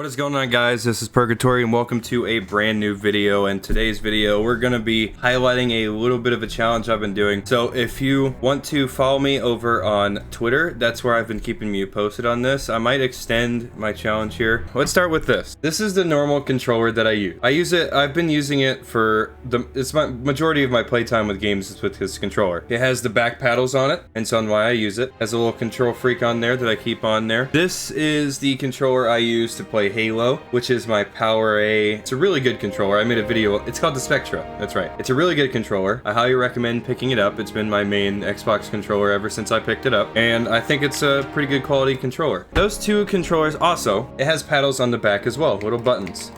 What is going on, guys? This is Purgatory and welcome to a brand new video. In today's video we're going to be highlighting a little bit of a challenge I've been doing. So if you want to follow me over on Twitter, that's where I've been keeping you posted on this. I might extend my challenge here. Let's start with this. This is the normal controller that I use. I've been using it for it's my majority of my playtime with games is with this controller. It has the back paddles on it, and so on why I use it. It has a little control freak on there that I keep on there. This is the controller I use to play Halo, which is my Power A. It's a really good controller. I made a video. It's called the Spectra. That's right. It's a really good controller. I highly recommend picking it up. It's been my main Xbox controller ever since I picked it up, and I think it's a pretty good quality controller. Those two controllers also, it has paddles on the back as well, little buttons,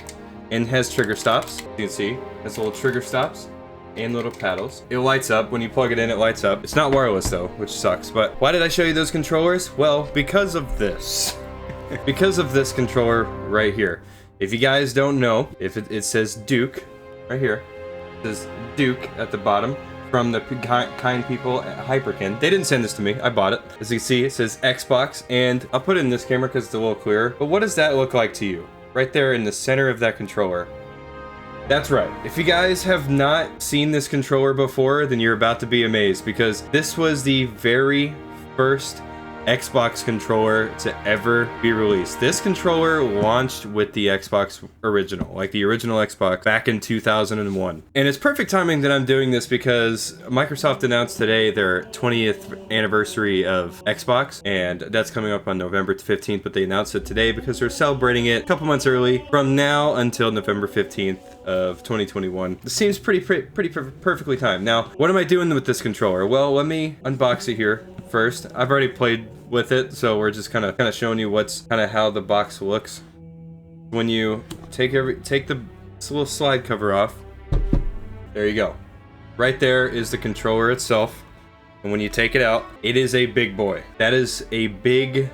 and has trigger stops. You can see it has little trigger stops and little paddles. It lights up when you plug it in. It lights up. It's not wireless though, which sucks. But why did I show you those controllers? Well, because of this. Because of this controller right here. If you guys don't know, if it says Duke right here, it says Duke at the bottom from the kind people at Hyperkin. They didn't send this to me. I bought it. As you can see, it says Xbox, and I'll put it in this camera because it's a little clearer. But what does that look like to you? Right there in the center of that controller. That's right. If you guys have not seen this controller before, then you're about to be amazed, because this was the very first Xbox controller to ever be released. This controller launched with the Xbox original, like the original Xbox back in 2001. And it's perfect timing that I'm doing this because Microsoft announced today their 20th anniversary of Xbox, and that's coming up on November 15th, but they announced it today because they're celebrating it a couple months early from now until November 15th of 2021. This seems perfectly timed. Now, what am I doing with this controller? Well, let me unbox it here first. I've already played with it, so we're just kind of showing you what's how the box looks. When you take the little slide cover off, there you go. Right there is the controller itself, and when you take it out, it is a big boy. That is a big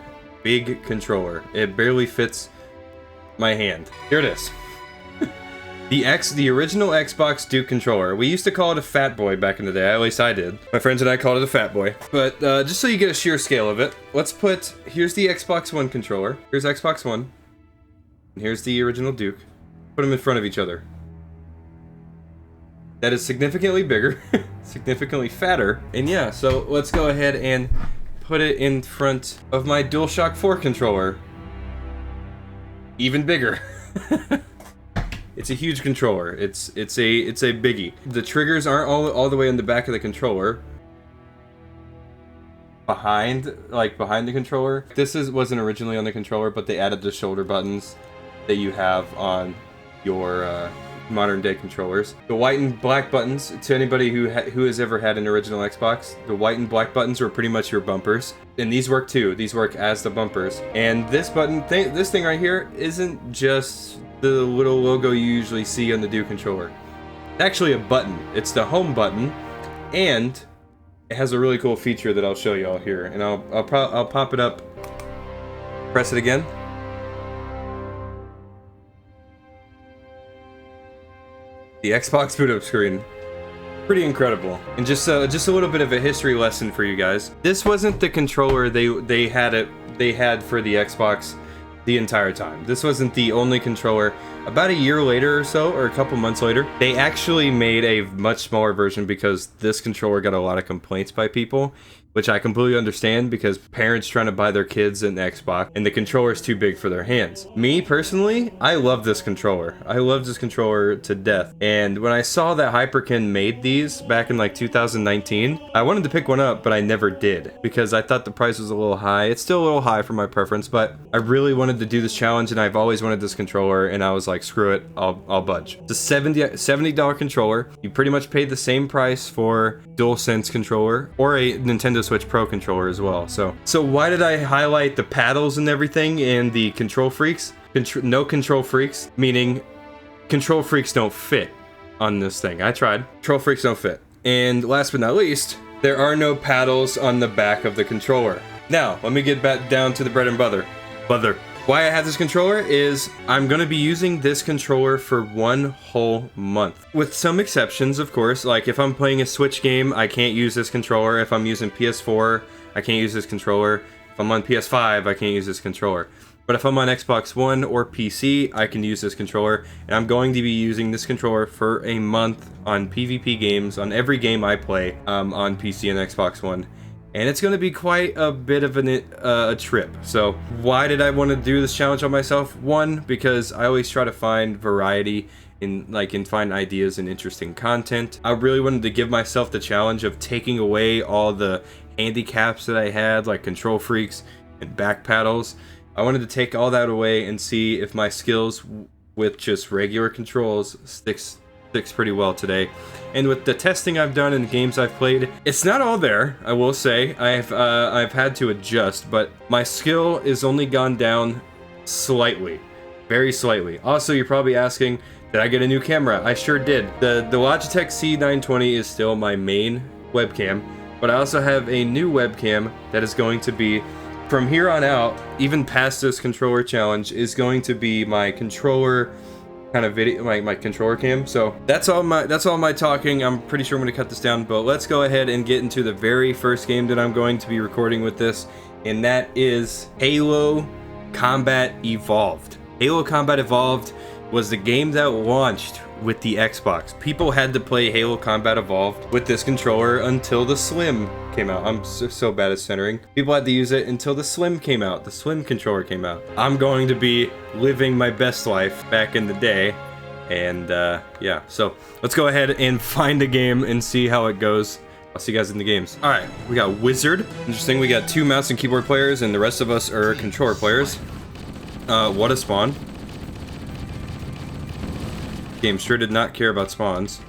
controller. It barely fits my hand. Here it is. The original Xbox Duke controller. We used to call it a Fat Boy back in the day. At least I did. My friends and I called it a Fat Boy. But just so you get a sheer scale of it, here's the Xbox One controller. Here's Xbox One. And here's the original Duke. Put them in front of each other. That is significantly bigger, significantly fatter. And yeah, so let's go ahead and put it in front of my DualShock 4 controller. Even bigger. It's a huge controller. It's a biggie. The triggers aren't all the way in the back of the controller. Behind the controller. This wasn't originally on the controller, but they added the shoulder buttons that you have on your modern day controllers. The white and black buttons, to anybody who has ever had an original Xbox, the white and black buttons are pretty much your bumpers. And these work too. These work as the bumpers. And this button, this thing right here, isn't just the little logo you usually see on the Duke controller. It's actually a button. It's the home button, and it has a really cool feature that I'll show you all here. And I'll pop it up. Press it again. The Xbox boot up screen. Pretty incredible. And just a little bit of a history lesson for you guys. This wasn't the controller they had for the Xbox the entire time. This wasn't the only controller. About a year later or so, or a couple months later, they actually made a much smaller version because this controller got a lot of complaints by people, which I completely understand, because parents trying to buy their kids an Xbox and the controller is too big for their hands. Me personally, I love this controller. I love this controller to death. And when I saw that Hyperkin made these back in like 2019, I wanted to pick one up, but I never did because I thought the price was a little high. It's still a little high for my preference, but I really wanted to do this challenge, and I've always wanted this controller, and I was like, screw it, I'll budge. It's a $70 controller. You pretty much paid the same price for DualSense controller or a Nintendo Switch Pro controller as well. So why did I highlight the paddles and everything and the control freaks? No control freaks, meaning control freaks don't fit on this thing. I tried. Control freaks don't fit. And last but not least, there are no paddles on the back of the controller. Now, let me get back down to the bread and butter. Why I have this controller is I'm going to be using this controller for one whole month. With some exceptions, of course, like if I'm playing a Switch game, I can't use this controller. If I'm using PS4, I can't use this controller. If I'm on PS5, I can't use this controller. But if I'm on Xbox One or PC, I can use this controller, and I'm going to be using this controller for a month on PvP games, on every game I play on PC and Xbox One. And it's going to be quite a bit of a trip. So why did I want to do this challenge on myself? One, because I always try to find variety and find ideas and interesting content. I really wanted to give myself the challenge of taking away all the handicaps that I had, like control freaks and back paddles. I wanted to take all that away and see if my skills with just regular controls sticks pretty well today. And with the testing I've done in the games I've played, it's not all there, I will say. I've had to adjust, but my skill is only gone down slightly, very slightly. Also, you're probably asking, did I get a new camera? I sure did. The Logitech C920 is still my main webcam, but I also have a new webcam that is going to be, from here on out, even past this controller challenge, is going to be my controller kind of video, my controller cam. So that's all my talking. I'm pretty sure I'm going to cut this down, but let's go ahead and get into the very first game that I'm going to be recording with this, and that is Halo Combat Evolved. Halo Combat Evolved was the game that launched with the Xbox. People had to play Halo Combat Evolved with this controller until the Slim came out. I'm so bad at centering. People had to use it until the Slim came out. The Slim controller came out. I'm going to be living my best life back in the day. And yeah, so let's go ahead and find a game and see how it goes. I'll see you guys in the games. All right, we got Wizard. Interesting, we got 2 mouse and keyboard players, and the rest of us are controller players. What a spawn. Game sure did not care about spawns.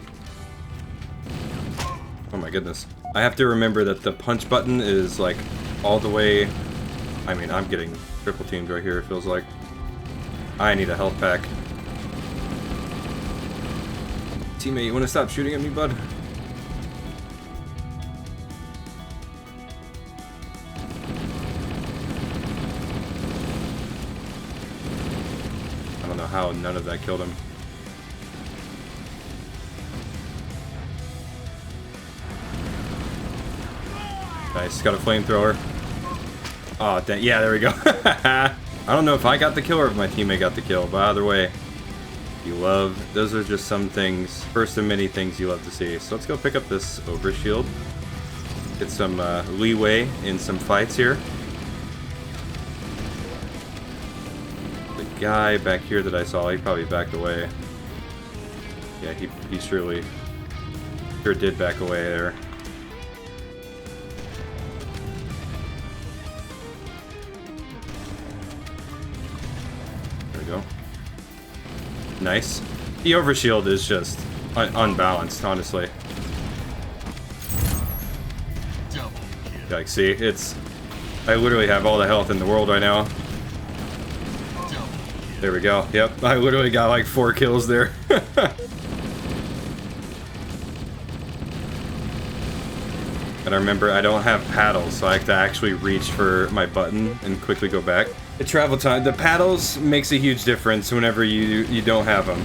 Oh my goodness. I have to remember that the punch button is like all the way. I mean, I'm getting triple teamed right here, it feels like. I need a health pack. Teammate, you want to stop shooting at me, bud? I don't know how none of that killed him. Nice, got a flamethrower. Oh, yeah, there we go. I don't know if I got the kill or if my teammate got the kill, but either way, those are just some things, first of many things you love to see. So let's go pick up this overshield. Get some leeway in some fights here. The guy back here that I saw, he probably backed away. Yeah, he sure did back away there. Go. Nice. The overshield is just unbalanced, honestly. Like, see, I literally have all the health in the world right now. There we go. Yep, I literally got like 4 kills there. And I remember I don't have paddles, so I have to actually reach for my button and quickly go back. The travel time, the paddles makes a huge difference whenever you don't have them.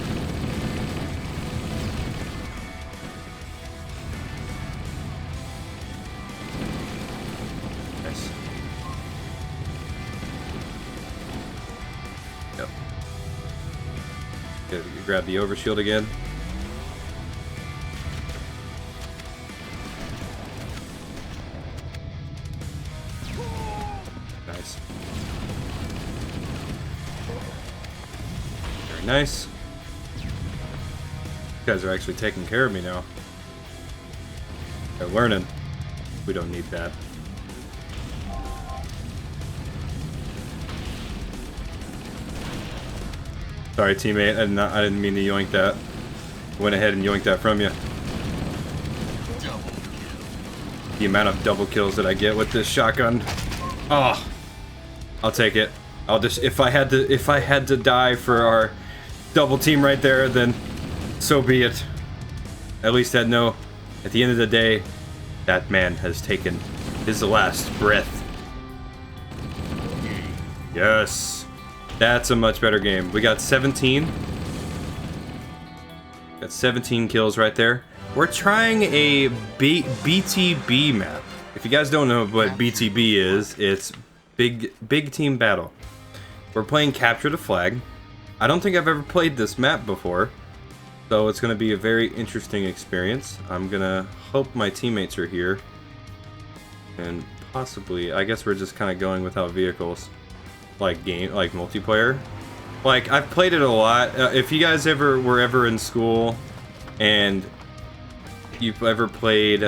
Nice. Yep. Okay, grab the overshield again. Nice. Very nice. You guys are actually taking care of me now. They're learning. We don't need that. Sorry, teammate. I didn't mean to yoink that. Went ahead and yoinked that from you. The amount of double kills that I get with this shotgun. Oh, I'll take it. I'll just, if I had to die for our double team right there, then so be it. At least at the end of the day, that man has taken his last breath. Yes, that's a much better game. We got 17. Got 17 kills right there. We're trying a BTB map. If you guys don't know what BTB is, it's big team battle. We're playing Capture the Flag. I don't think I've ever played this map before, so it's going to be a very interesting experience. I'm going to hope my teammates are here, and possibly, I guess we're just kind of going without vehicles, like multiplayer. Like, I've played it a lot. If you guys were ever in school and you've ever played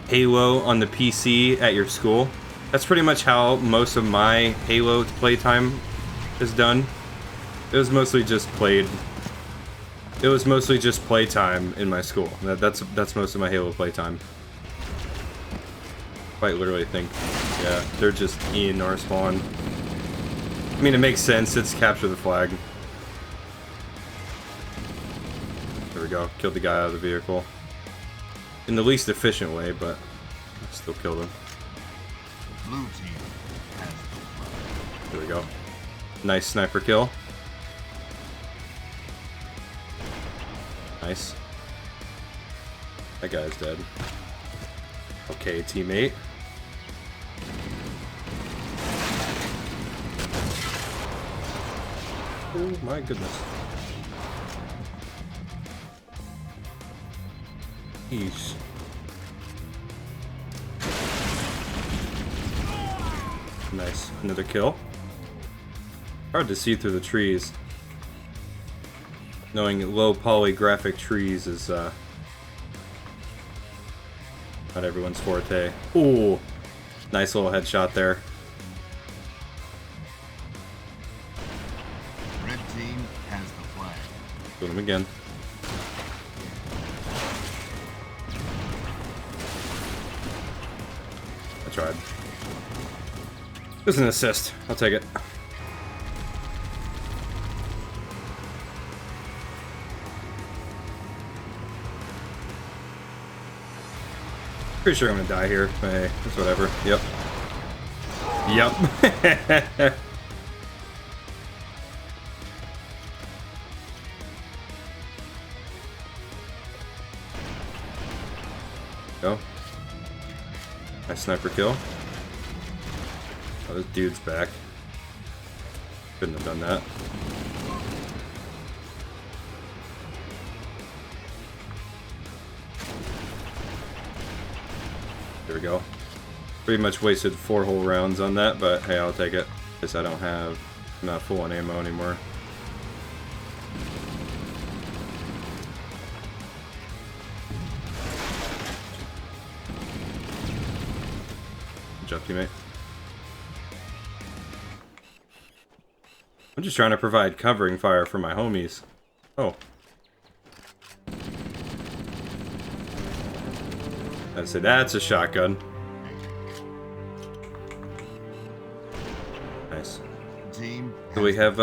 Halo on the PC at your school, that's pretty much how most of my Halo playtime is done. It was mostly just playtime in my school. That's most of my Halo playtime. Quite literally think, yeah, they're just in our spawn. I mean, it makes sense. It's Capture the Flag. There we go. Killed the guy out of the vehicle. In the least efficient way, but still killed him. Blue team has the flag. There we go. Nice sniper kill. Nice. That guy's dead. Okay, teammate. Oh my goodness. Jeez. Nice. Another kill. Hard to see through the trees. Knowing low polygraphic trees is not everyone's forte. Ooh. Nice little headshot there. Red team has the flag. Shoot him again. I tried. It was an assist. I'll take it. Pretty sure I'm gonna die here. Hey, it's whatever. Yep. Yep. Go. Nice sniper kill. Oh, this dude's back. Couldn't have done that. There we go. Pretty much wasted 4 whole rounds on that, but hey, I'll take it. Guess I don't have, I'm not full on ammo anymore. Good job, teammate. I'm just trying to provide covering fire for my homies. Oh. I'd say that's a shotgun. Nice. So we have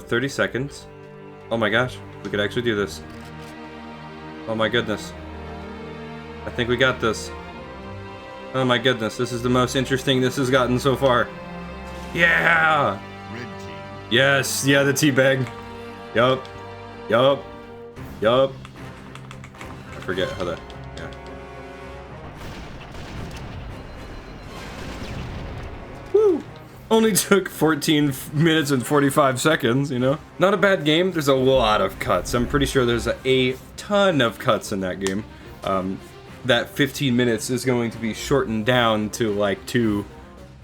30 seconds. Oh my gosh, we could actually do this. Oh my goodness. I think we got this. Oh my goodness, this is the most interesting this has gotten so far. Yeah! Yes, yeah, the teabag. Yup. Yup. Yup. I forget how that, yeah. Woo! Only took 14 minutes and 45 seconds, you know? Not a bad game. There's a lot of cuts. I'm pretty sure there's a ton of cuts in that game. That 15 minutes is going to be shortened down to like 2.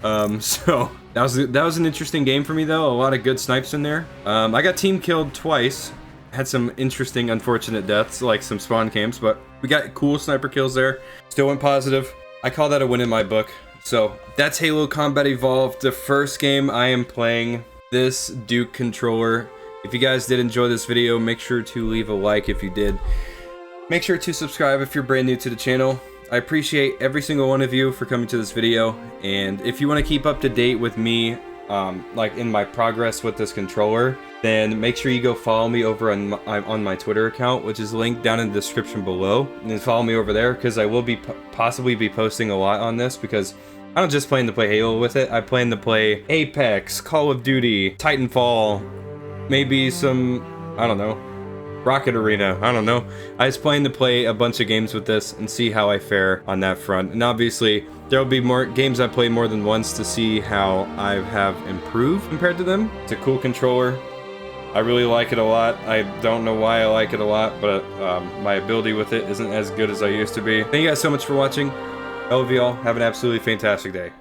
So that was an interesting game for me though. A lot of good snipes in there. I got team killed twice. Had some interesting, unfortunate deaths, like some spawn camps, but we got cool sniper kills there. Still went positive. I call that a win in my book. So that's Halo Combat Evolved, the first game I am playing this Duke controller. If you guys did enjoy this video, make sure to leave a like if you did. Make sure to subscribe if you're brand new to the channel. I appreciate every single one of you for coming to this video, and if you want to keep up to date with me, like in my progress with this controller, then make sure you go follow me over on my Twitter account, which is linked down in the description below, and then follow me over there because I will be possibly be posting a lot on this, because I don't just plan to play Halo with it. I plan to play Apex, Call of Duty, Titanfall, maybe some, I don't know, Rocket Arena, I don't know. I was planning to play a bunch of games with this and see how I fare on that front. And obviously, there will be more games I play more than once to see how I have improved compared to them. It's a cool controller. I really like it a lot. I don't know why I like it a lot, but my ability with it isn't as good as I used to be. Thank you guys so much for watching. I love you all. Have an absolutely fantastic day.